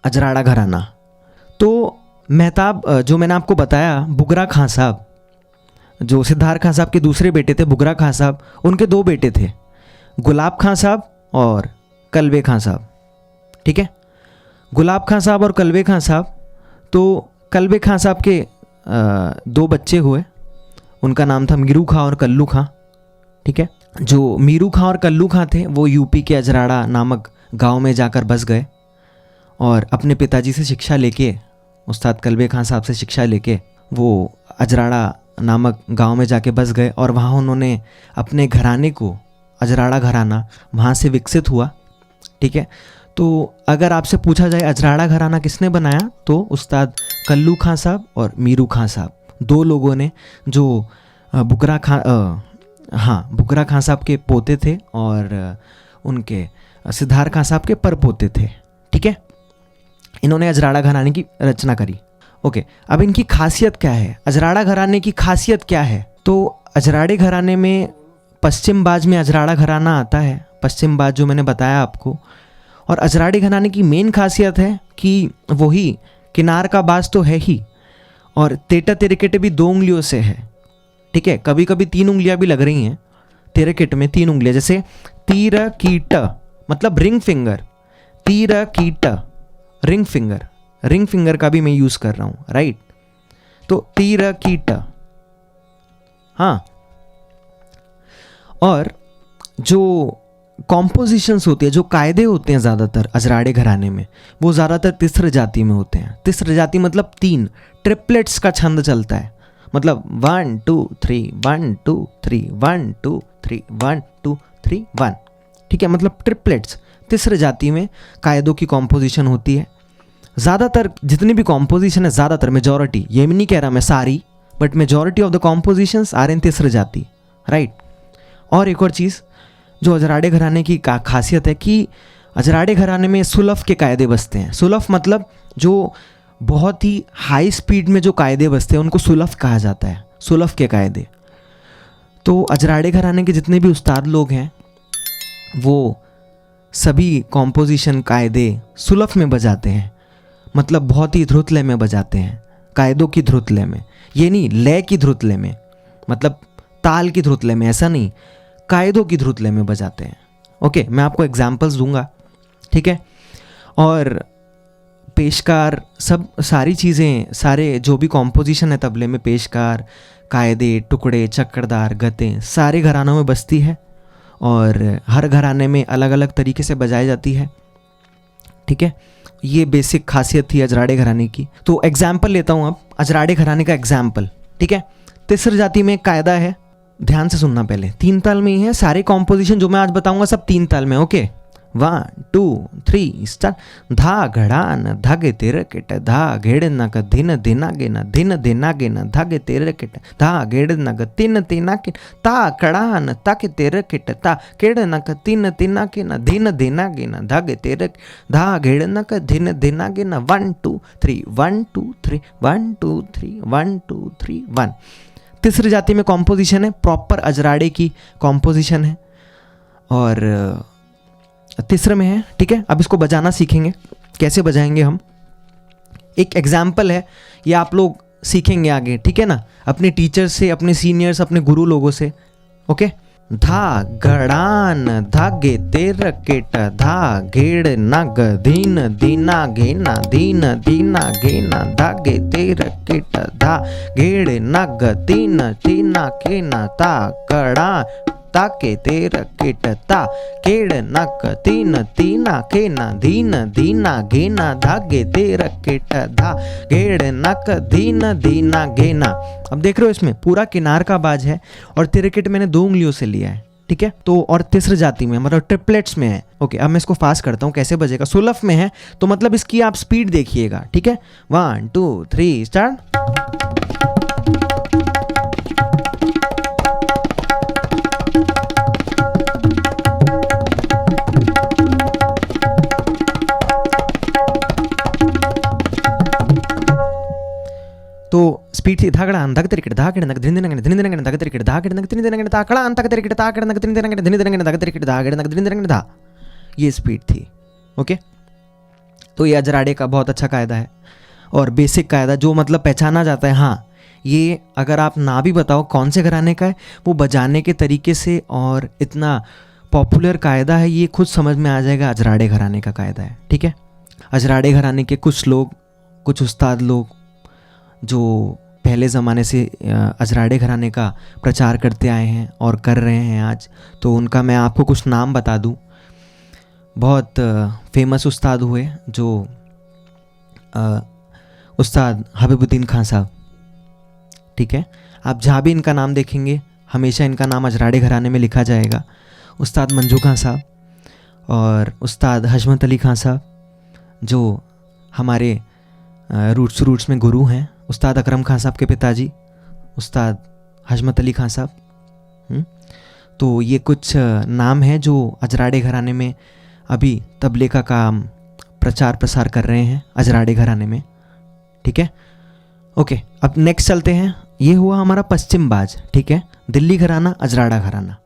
अजराड़ा घराना। तो मेहताब, जो मैंने आपको बताया, बुगरा खां साहब, जो सिद्धार्थ खां साहब के दूसरे बेटे थे बुगरा खां साहब, उनके दो बेटे थे, गुलाब खां साहब और कलवे खां साहब। ठीक है, गुलाब खां साहब और कलवे खां साहब। तो कलवे खां साहब के दो बच्चे हुए, उनका नाम था मीरू खां और कल्लू खां। ठीक है, जो मीरू खां और कल्लू खां थे वो यूपी के अजराड़ा नामक गांव में जाकर बस गए और अपने पिताजी से शिक्षा लेके, उस्ताद कलवे खां साहब से शिक्षा लेके वो अजराड़ा नामक गांव में जाके बस गए और वहाँ उन्होंने अपने घराने को, अजराड़ा घराना वहाँ से विकसित हुआ। ठीक है, तो अगर आपसे पूछा जाए अजराड़ा घराना किसने बनाया, तो उस्ताद कल्लू खां साहब और मीरू खां साहब, दो लोगों ने, जो बुगरा खां साहब के पोते थे और उनके सिद्धार्थ खां साहब के परपोते थे। ठीक है, इन्होंने अजराड़ा घराने की रचना करी। ओके, अब इनकी खासियत क्या है, अजराड़ा घराने की खासियत क्या है? तो अजराड़े घराने में पश्चिम बाज में अजराड़ा घराना आता है, पश्चिम बाज जो मैंने बताया आपको। और अजराड़े घराने की मेन खासियत है कि वही किनार का बाज तो है ही, और तेटा तेरेकेटे भी 2 उंगलियों से है। ठीक है, कभी कभी 3 उंगलियां भी लग रही हैं तेरेकेट में, 3 उंगलियां, जैसे तीर कीट मतलब रिंग फिंगर, तीर कीट रिंग फिंगर, रिंग फिंगर का भी मैं यूज कर रहा हूं, राइट। तो तीर कीट, हाँ। और जो कॉम्पोजिशंस होती है, जो कायदे होते हैं ज़्यादातर अजराड़े घराने में, वो ज़्यादातर तिस्र जाति में होते हैं। तिस्र जाति मतलब 3 ट्रिपलेट्स का छंद चलता है, मतलब 1 2 3 1 2 3 1 2 3 1 2 3 1। ठीक है, मतलब ट्रिपलेट्स, तिस्र जाति में कायदों की कॉम्पोजिशन होती है। ज़्यादातर जितनी भी कॉम्पोजिशन है, ज़्यादातर मेजॉरिटी, ये नहीं कह रहा मैं सारी, but majority of the compositions are in tisra jati, right. और एक और चीज़ जो अजराड़े घराने की खासियत है कि अजराड़े घराने में सुलफ के कायदे बसते हैं। सुलफ मतलब जो बहुत ही हाई स्पीड में जो कायदे बसते हैं उनको सुलफ कहा जाता है, सुलफ के कायदे। तो अजराड़े घराने के जितने भी उस्ताद लोग हैं वो सभी कॉम्पोजिशन कायदे सुलफ में बजाते हैं, मतलब बहुत ही ध्रुत लय में बजाते हैं, कायदों की ध्रुत लय में, ये नहीं लय की ध्रुत लय में, मतलब ताल की ध्रुत लय में, ऐसा नहीं, कायदों की ध्रुत लय में बजाते हैं। ओके, मैं आपको एग्जाम्पल्स दूंगा। ठीक है, और पेशकार, सब सारी चीज़ें, सारे जो भी कॉम्पोजिशन है तबले में, पेशकार, कायदे, टुकड़े, चक्करदार, गतें, सारे घरानों में बजती है और हर घराने में अलग अलग तरीके से बजाई जाती है। ठीक है, ये बेसिक खासियत थी अजराड़े घराने की। तो एग्जाम्पल लेता हूँ अब अजराड़े घराने का एग्जाम्पल। ठीक है, तिस्र जाति में एक कायदा है, ध्यान से सुनना, पहले 3 ताल में ही है सारे कॉम्पोजिशन जो मैं आज बताऊंगा, सब 3 ताल में। Okay, 1 2 3 start. धा घड़ान धागे तेरे केट, धा घेड़ नग धिन धिना गेना, धिन धिना गेना धागे तेरे केट, धा घेड़ नग तिन तिना के, ता कड़ान ताके तेरे केट, ता केड़ नग तिन तिना के न, धिन धिना गेना धागे तेरे, धा घेड़ नग धिन धिना गेना। 1 2 3 1 2 3 1 2 3 1 2 3 1। तिस्र जाति में कॉम्पोजिशन है, प्रॉपर अजराड़े की कॉम्पोजिशन है और तिस्र में है। ठीक है, अब इसको बजाना सीखेंगे, कैसे बजाएंगे हम, एक एग्जाम्पल है, ये आप लोग सीखेंगे आगे। ठीक है ना, अपने टीचर से, अपने सीनियर्स, अपने गुरु लोगों से। ओके, धा घड़ान धागे तेर केट, धा घेड़ नग धीन दीना गेना, धीन दीना गेना धागे तेर केट, धा घेड़ नग तीन तीना केना, ता कड़ा ताके तेर केट, ता केड़ नक तीन तीना केना, धीन दीना गेना धागे तेर केट, धा घेड़ नक धीन दीना गेना। अब देख रहे हो इसमें पूरा किनार का बाज है और तिरकेट मैंने 2 उंगलियों से लिया है। ठीक है, तो और तिस्र जाति में मतलब ट्रिपलेट्स में है। ओके, अब मैं इसको फास्ट करता हूँ, कैसे बजेगा, सुलफ में है तो मतलब इसकी आप स्पीड देखिएगा। ठीक है, 1 2 3 स्टार्ट। तो स्पीड थी धागड़ा अंधक तिरकिट धागड़ नग धिन दिनंगने धिन दिनंगने धाग तिरकिट धागड़ नग धिन दिनंगने ताकड़ा अंतक तिरकिट ताकड़ नग धिन दिनंगने धाग तिरकिट धागड़ नग धिन दिनंगने धा, ये स्पीड थी। ओके, तो ये अजराड़े का बहुत अच्छा कायदा है और बेसिक कायदा जो मतलब पहचाना जाता है। हाँ, ये अगर आप ना भी बताओ कौन से घराने का है, वो बजाने के तरीके से और इतना पॉपुलर कायदा है, ये खुद समझ में आ जाएगा अजराड़े घराने का कायदा है। ठीक है, अजराड़े घराने के कुछ लोग, कुछ उस्ताद लोग जो पहले ज़माने से अजराड़े घराने का प्रचार करते आए हैं और कर रहे हैं आज, तो उनका मैं आपको कुछ नाम बता दूं। बहुत फेमस उस्ताद हुए जो उस्ताद हबीबुद्दीन खान साहब। ठीक है, आप जहाँ भी इनका नाम देखेंगे हमेशा इनका नाम अजराड़े घराने में लिखा जाएगा। उस्ताद मंजू खान साहब और उस्ताद हजमत अली खान साहब जो हमारे रूट्स में गुरु हैं। उस्ताद अकरम खान साहब के पिताजी उस्ताद हजमत अली खान साहब। तो ये कुछ नाम हैं जो अजराड़े घराने में अभी तबले का काम प्रचार प्रसार कर रहे हैं अजराड़े घराने में। ठीक है, ओके, अब नेक्स्ट चलते हैं। ये हुआ हमारा पश्चिम बाज। ठीक है, दिल्ली घराना, अजराड़ा घराना।